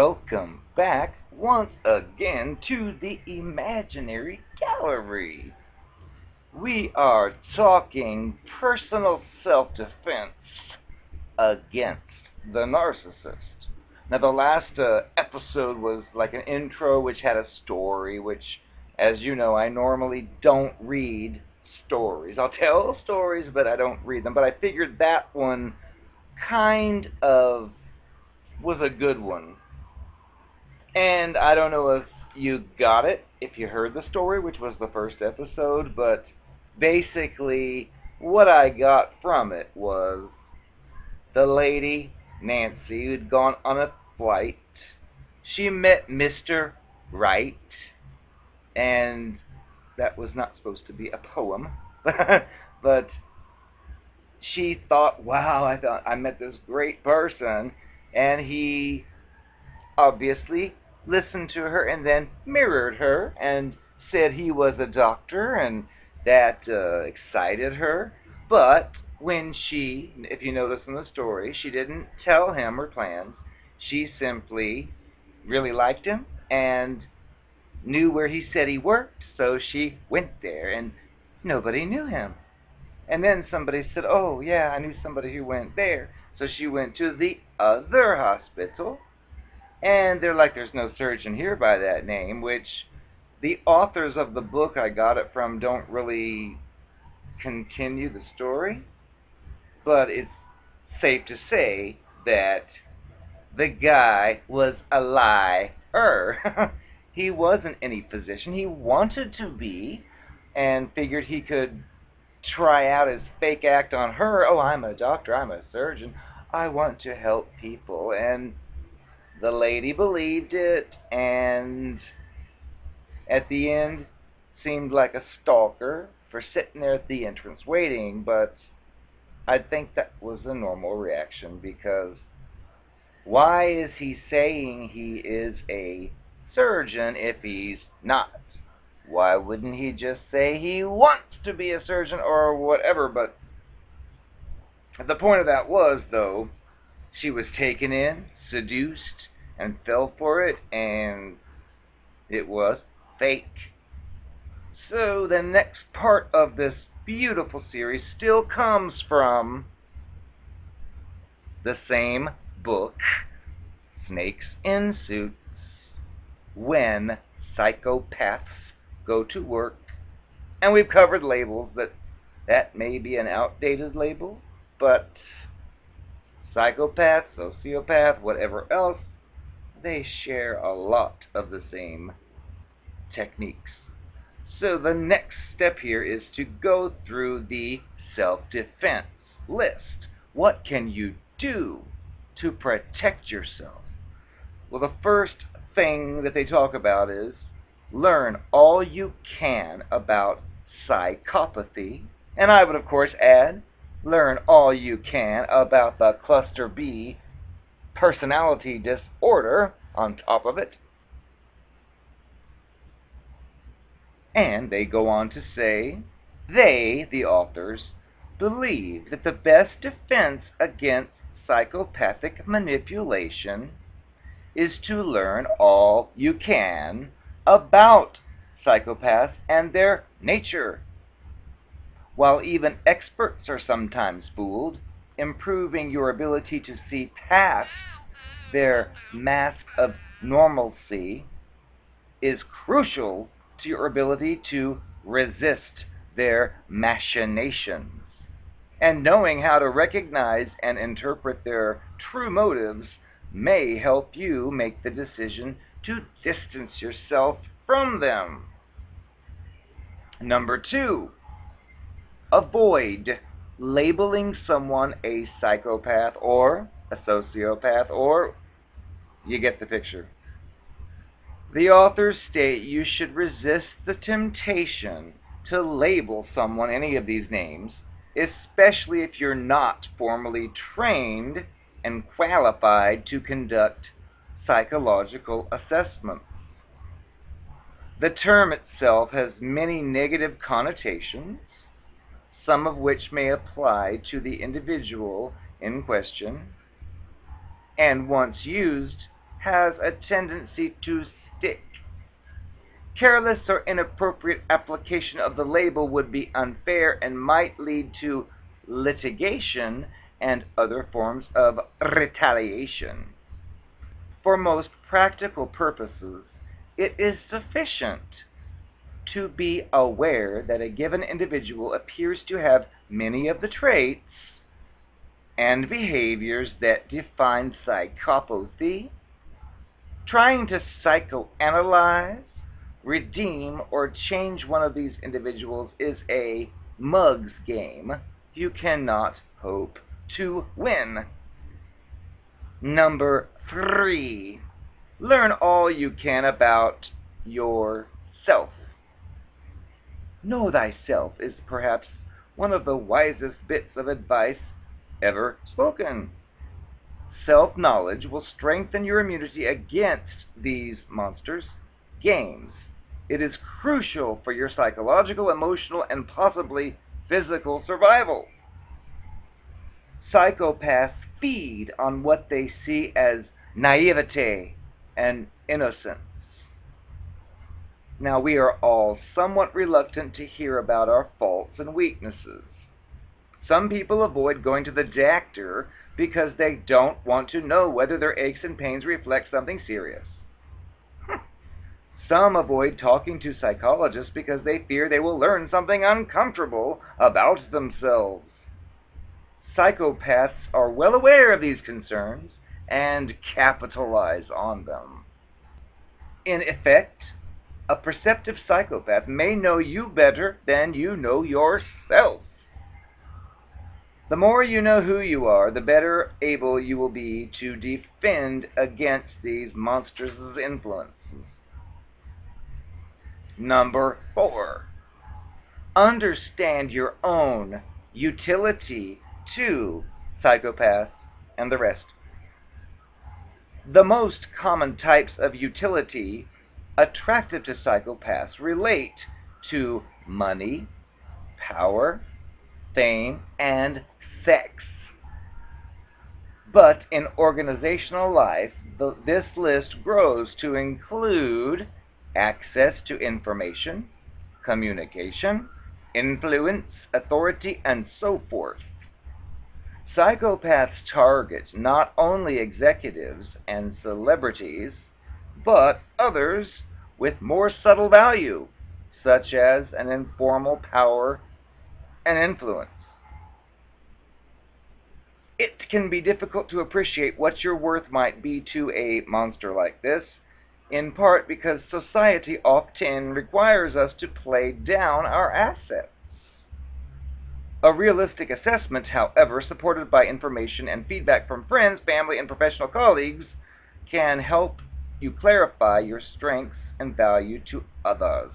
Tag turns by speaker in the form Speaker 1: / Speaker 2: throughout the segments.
Speaker 1: Welcome back once again to the Imaginary Gallery. We are talking personal self-defense against the narcissist. Now, the last episode was like an intro which had a story, which, as you know, I normally don't read stories. I'll tell stories, but I don't read them. But I figured that one kind of was a good one. And I don't know if you got it, if you heard the story, which was the first episode, but basically what I got from it was the lady, Nancy, who'd gone on a flight. She met Mr. Right, and that was not supposed to be a poem, but she thought, wow, I met this great person, and he obviously listened to her and then mirrored her and said he was a doctor, and that excited her. But when she, if you notice in the story, she didn't tell him her plans. She simply really liked him and knew where he said he worked, so she went there, and nobody knew him. And then somebody said, oh yeah, I knew somebody who went there. So she went to the other hospital, and they're like, there's no surgeon here by that name, which the authors of the book I got it from don't really continue the story. But it's safe to say that the guy was a liar. He wasn't any physician. He wanted to be, and figured he could try out his fake act on her. Oh, I'm a doctor, I'm a surgeon, I want to help people. And the lady believed it, and at the end seemed like a stalker for sitting there at the entrance waiting. But I think that was a normal reaction, because why is he saying he is a surgeon if he's not? Why wouldn't he just say he wants to be a surgeon or whatever? But the point of that was, though, she was taken in, seduced, and fell for it, and it was fake. So the next part of this beautiful series still comes from the same book, Snakes in Suits, When Psychopaths Go to Work. And we've covered labels that may be an outdated label, but psychopath, sociopath, whatever else, they share a lot of the same techniques. So the next step here is to go through the self-defense list. What can you do to protect yourself? Well, the first thing that they talk about is learn all you can about psychopathy. And I would, of course, add, learn all you can about the cluster B personality disorder on top of it. And they go on to say, they, the authors, believe that the best defense against psychopathic manipulation is to learn all you can about psychopaths and their nature. While even experts are sometimes fooled, improving your ability to see past their mask of normalcy is crucial to your ability to resist their machinations. And knowing how to recognize and interpret their true motives may help you make the decision to distance yourself from them. Number 2, avoid labeling someone a psychopath or a sociopath, or you get the picture. The authors state you should resist the temptation to label someone any of these names, especially if you're not formally trained and qualified to conduct psychological assessments. The term itself has many negative connotations, some of which may apply to the individual in question, and once used, has a tendency to stick. Careless or inappropriate application of the label would be unfair and might lead to litigation and other forms of retaliation. For most practical purposes, it is sufficient to be aware that a given individual appears to have many of the traits and behaviors that define psychopathy. Trying to psychoanalyze, redeem, or change one of these individuals is a mug's game you cannot hope to win. Number 3, learn all you can about yourself. Know thyself is perhaps one of the wisest bits of advice ever spoken. Self-knowledge will strengthen your immunity against these monsters' games. It is crucial for your psychological, emotional, and possibly physical survival. Psychopaths feed on what they see as naivete and innocence. Now, we are all somewhat reluctant to hear about our faults and weaknesses. Some people avoid going to the doctor because they don't want to know whether their aches and pains reflect something serious. Some avoid talking to psychologists because they fear they will learn something uncomfortable about themselves. Psychopaths are well aware of these concerns and capitalize on them. In effect, a perceptive psychopath may know you better than you know yourself. The more you know who you are, the better able you will be to defend against these monsters' influences. Number 4, understand your own utility to psychopaths and the rest. The most common types of utility attractive to psychopaths relate to money, power, fame, and sex. But in organizational life, this list grows to include access to information, communication, influence, authority, and so forth. Psychopaths target not only executives and celebrities, but others with more subtle value, such as an informal power and influence. It can be difficult to appreciate what your worth might be to a monster like this, in part because society often requires us to play down our assets. A realistic assessment, however, supported by information and feedback from friends, family, and professional colleagues, can help you clarify your strengths and value to others.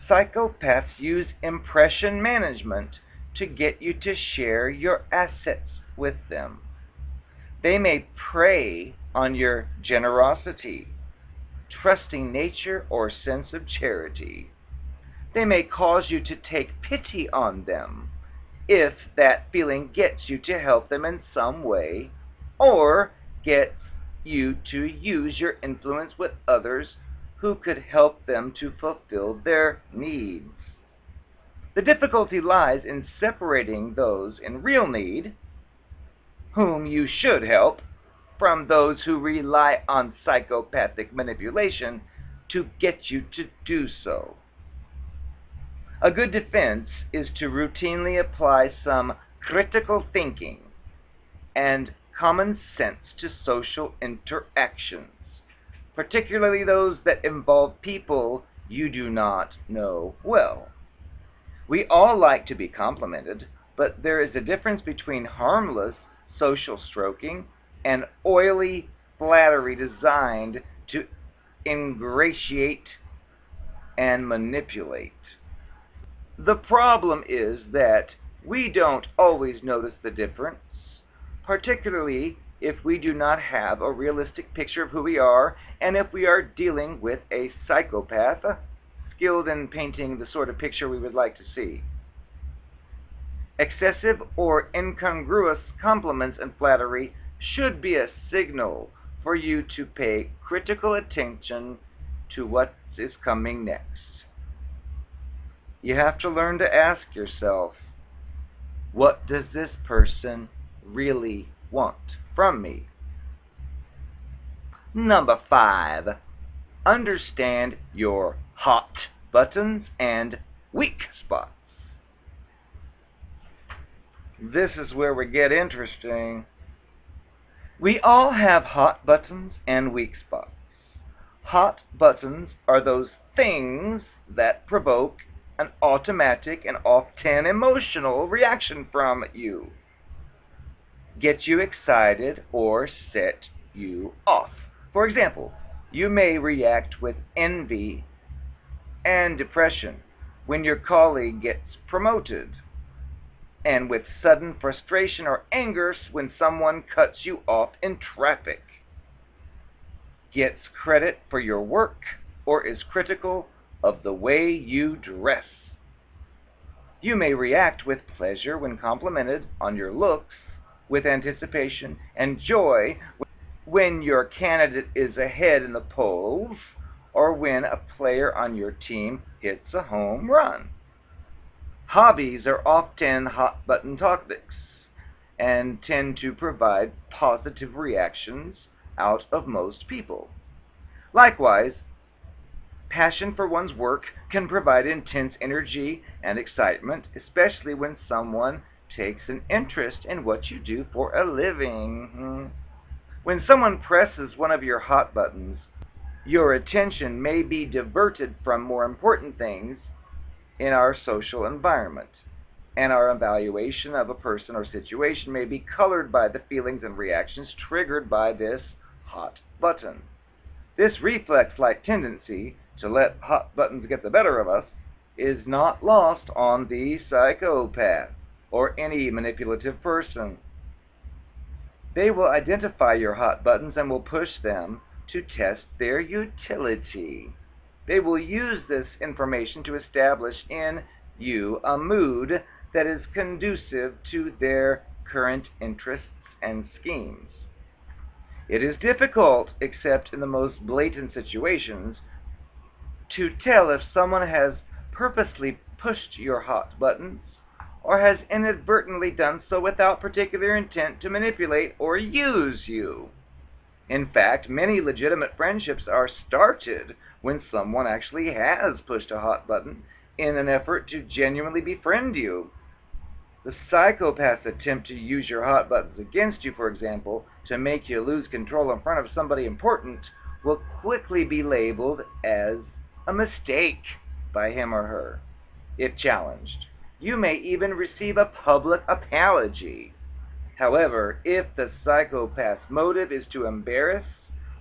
Speaker 1: Psychopaths use impression management to get you to share your assets with them. They may prey on your generosity, trusting nature, or sense of charity. They may cause you to take pity on them if that feeling gets you to help them in some way, or gets you to use your influence with others who could help them to fulfill their needs. The difficulty lies in separating those in real need, whom you should help, from those who rely on psychopathic manipulation to get you to do so. A good defense is to routinely apply some critical thinking and common sense to social interactions, particularly those that involve people you do not know well. We all like to be complimented, but there is a difference between harmless social stroking and oily flattery designed to ingratiate and manipulate. The problem is that we don't always notice the difference, particularly if we do not have a realistic picture of who we are, and if we are dealing with a psychopath skilled in painting the sort of picture we would like to see. Excessive or incongruous compliments and flattery should be a signal for you to pay critical attention to what is coming next. You have to learn to ask yourself, what does this person really want from me? Number 5, understand your hot buttons and weak spots. This is where we get interesting. We all have hot buttons and weak spots. Hot buttons are those things that provoke an automatic and often emotional reaction from you, get you excited or set you off. For example, you may react with envy and depression when your colleague gets promoted, and with sudden frustration or anger when someone cuts you off in traffic, gets credit for your work, or is critical of the way you dress. You may react with pleasure when complimented on your looks, with anticipation and joy when your candidate is ahead in the polls, or when a player on your team hits a home run. Hobbies are often hot-button topics and tend to provide positive reactions out of most people. Likewise, passion for one's work can provide intense energy and excitement, especially when someone takes an interest in what you do for a living. When someone presses one of your hot buttons, your attention may be diverted from more important things in our social environment, and our evaluation of a person or situation may be colored by the feelings and reactions triggered by this hot button. This reflex-like tendency to let hot buttons get the better of us is not lost on the psychopath or any manipulative person. They will identify your hot buttons and will push them to test their utility. They will use this information to establish in you a mood that is conducive to their current interests and schemes. It is difficult, except in the most blatant situations, to tell if someone has purposely pushed your hot buttons or has inadvertently done so without particular intent to manipulate or use you. In fact, many legitimate friendships are started when someone actually has pushed a hot button in an effort to genuinely befriend you. The psychopath's attempt to use your hot buttons against you, for example, to make you lose control in front of somebody important, will quickly be labeled as a mistake by him or her. If challenged, you may even receive a public apology. However, if the psychopath's motive is to embarrass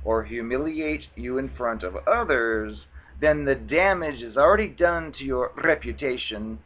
Speaker 1: or humiliate you in front of others, then the damage is already done to your reputation.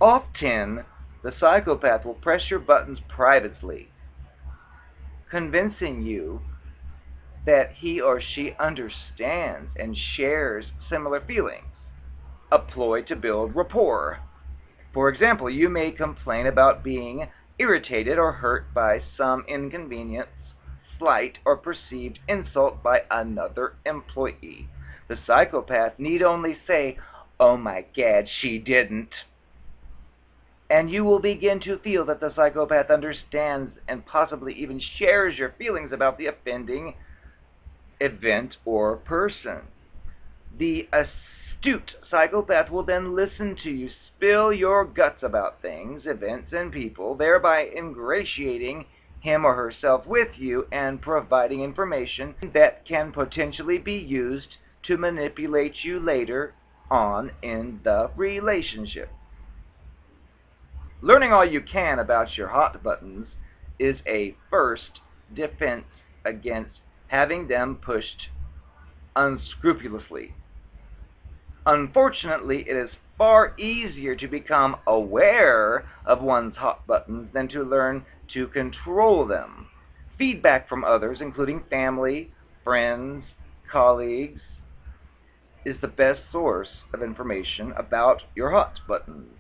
Speaker 1: Often, the psychopath will press your buttons privately, convincing you that he or she understands and shares similar feelings, a ploy to build rapport. For example, you may complain about being irritated or hurt by some inconvenience, slight, or perceived insult by another employee. The psychopath need only say, "Oh my God, she didn't," and you will begin to feel that the psychopath understands and possibly even shares your feelings about the offending event or person. The astute psychopath will then listen to you spill your guts about things, events, and people, thereby ingratiating him or herself with you and providing information that can potentially be used to manipulate you later on in the relationship. Learning all you can about your hot buttons is a first defense against having them pushed unscrupulously. Unfortunately, it is far easier to become aware of one's hot buttons than to learn to control them. Feedback from others, including family, friends, colleagues, is the best source of information about your hot buttons,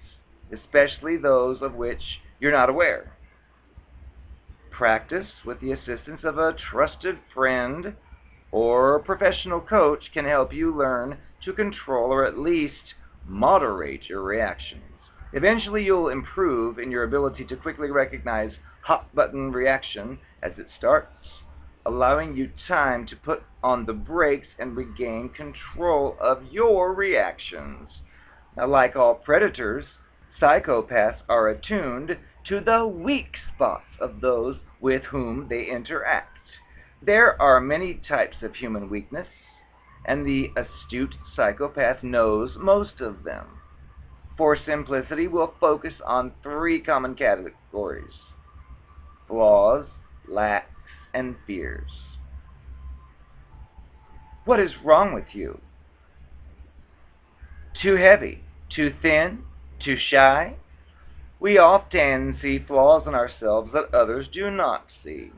Speaker 1: especially those of which you're not aware. practice with the assistance of a trusted friend or professional coach can help you learn to control or at least moderate your reactions. Eventually, you'll improve in your ability to quickly recognize hot-button reaction as it starts, allowing you time to put on the brakes and regain control of your reactions. Now, like all predators, psychopaths are attuned to the weak spots of those with whom they interact. There are many types of human weakness, and the astute psychopath knows most of them. For simplicity, we'll focus on three common categories: flaws, lacks, and fears. What is wrong with you? Too heavy, too thin, too shy? We often see flaws in ourselves that others do not see.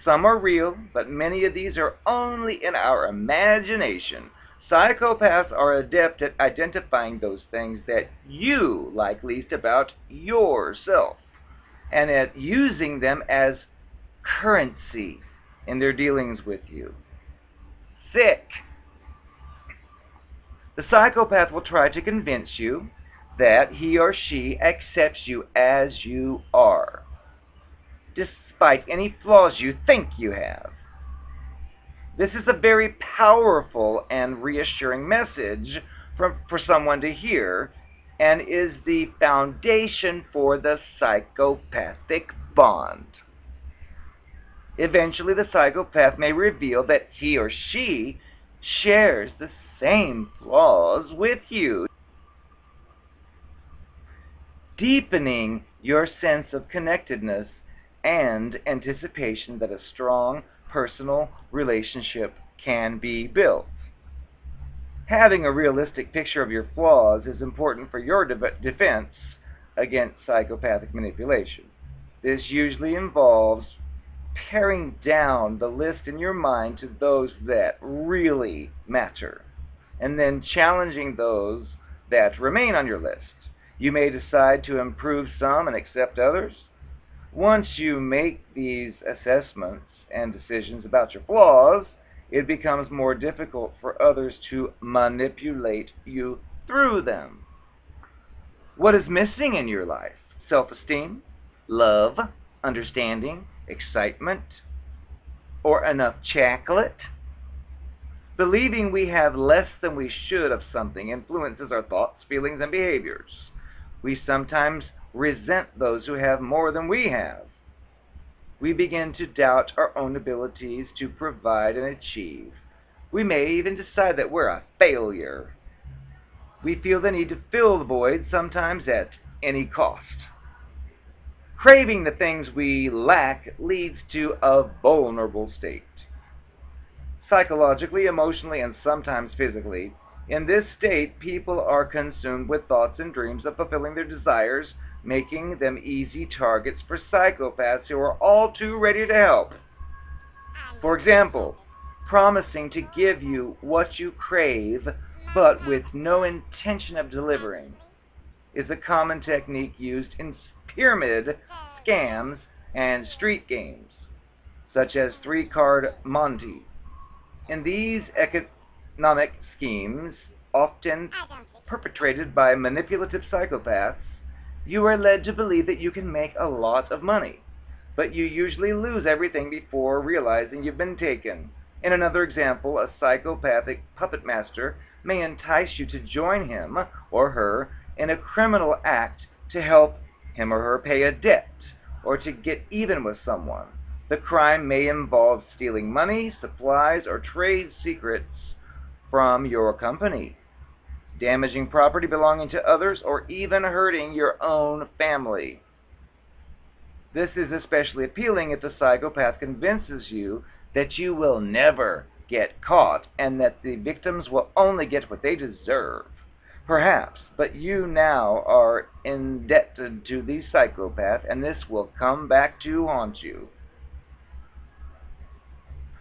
Speaker 1: Some are real, but many of these are only in our imagination. Psychopaths are adept at identifying those things that you like least about yourself, and at using them as currency in their dealings with you. Sick. The psychopath will try to convince you that he or she accepts you as you are, despite any flaws you think you have. This is a very powerful and reassuring message for someone to hear, and is the foundation for the psychopathic bond. Eventually, the psychopath may reveal that he or she shares the same flaws with you, deepening your sense of connectedness and anticipation that a strong personal relationship can be built. Having a realistic picture of your flaws is important for your defense against psychopathic manipulation. This usually involves paring down the list in your mind to those that really matter, and then challenging those that remain on your list. You may decide to improve some and accept others. Once you make these assessments and decisions about your flaws, it becomes more difficult for others to manipulate you through them. What is missing in your life? Self-esteem, love, understanding, excitement, or enough chocolate? Believing we have less than we should of something influences our thoughts, feelings, and behaviors. We sometimes resent those who have more than we have. We begin to doubt our own abilities to provide and achieve. We may even decide that we're a failure. We feel the need to fill the void, sometimes at any cost. Craving the things we lack leads to a vulnerable state. Psychologically, emotionally, and sometimes physically, in this state, people are consumed with thoughts and dreams of fulfilling their desires, making them easy targets for psychopaths who are all too ready to help. For example, promising to give you what you crave, but with no intention of delivering, is a common technique used in pyramid scams and street games, such as three-card Monte. In these economic schemes, often perpetrated by manipulative psychopaths, you are led to believe that you can make a lot of money, but you usually lose everything before realizing you've been taken. In another example, a psychopathic puppet master may entice you to join him or her in a criminal act to help him or her pay a debt or to get even with someone. The crime may involve stealing money, supplies, or trade secrets from your company, damaging property belonging to others, or even hurting your own family. This is especially appealing if the psychopath convinces you that you will never get caught and that the victims will only get what they deserve. Perhaps, but you now are indebted to the psychopath, and this will come back to haunt you.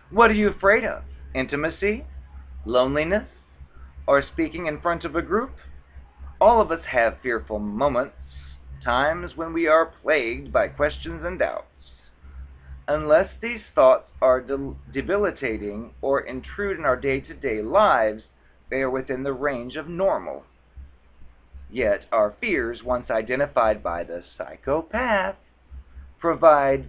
Speaker 1: What are you afraid of? Intimacy? Loneliness? Or speaking in front of a group? All of us have fearful moments, times when we are plagued by questions and doubts. Unless these thoughts are debilitating or intrude in our day-to-day lives, they are within the range of normal. Yet our fears, once identified by the psychopath, provide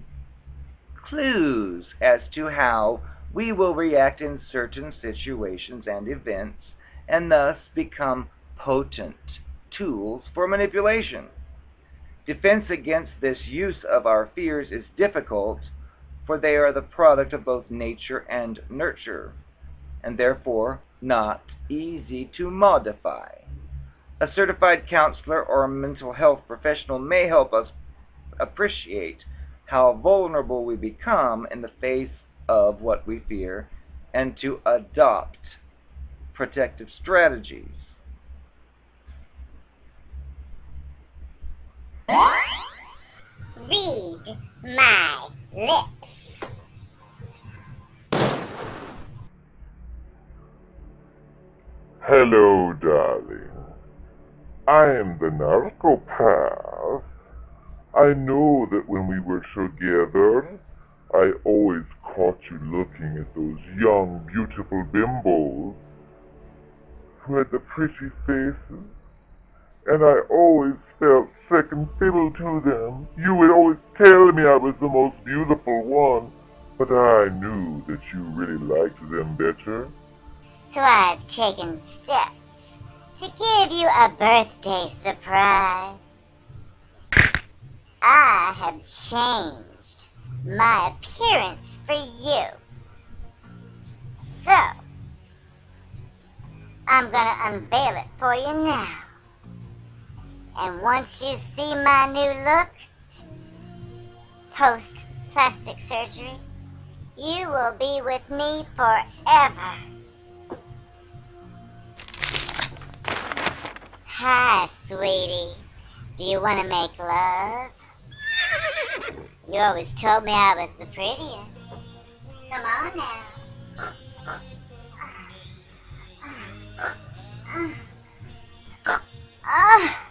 Speaker 1: clues as to how we will react in certain situations and events, and thus become potent tools for manipulation. Defense against this use of our fears is difficult, for they are the product of both nature and nurture, and therefore not easy to modify. A certified counselor or a mental health professional may help us appreciate how vulnerable we become in the face of what we fear and to adopt protective strategies.
Speaker 2: Read my lips.
Speaker 3: Hello, darling. I am the narcopath. I know that when we were together, I always caught you looking at those young, beautiful bimbos who had the pretty faces, and I always felt second fiddle to them. You would always tell me I was the most beautiful one, but I knew that you really liked them better.
Speaker 2: So I've taken steps to give you a birthday surprise. I have changed my appearance for you. So, I'm gonna unveil it for you now. And once you see my new look, post-plastic surgery, you will be with me forever. Hi, sweetie. Do you want to make love? You always told me I was the prettiest. Come on now. Ah.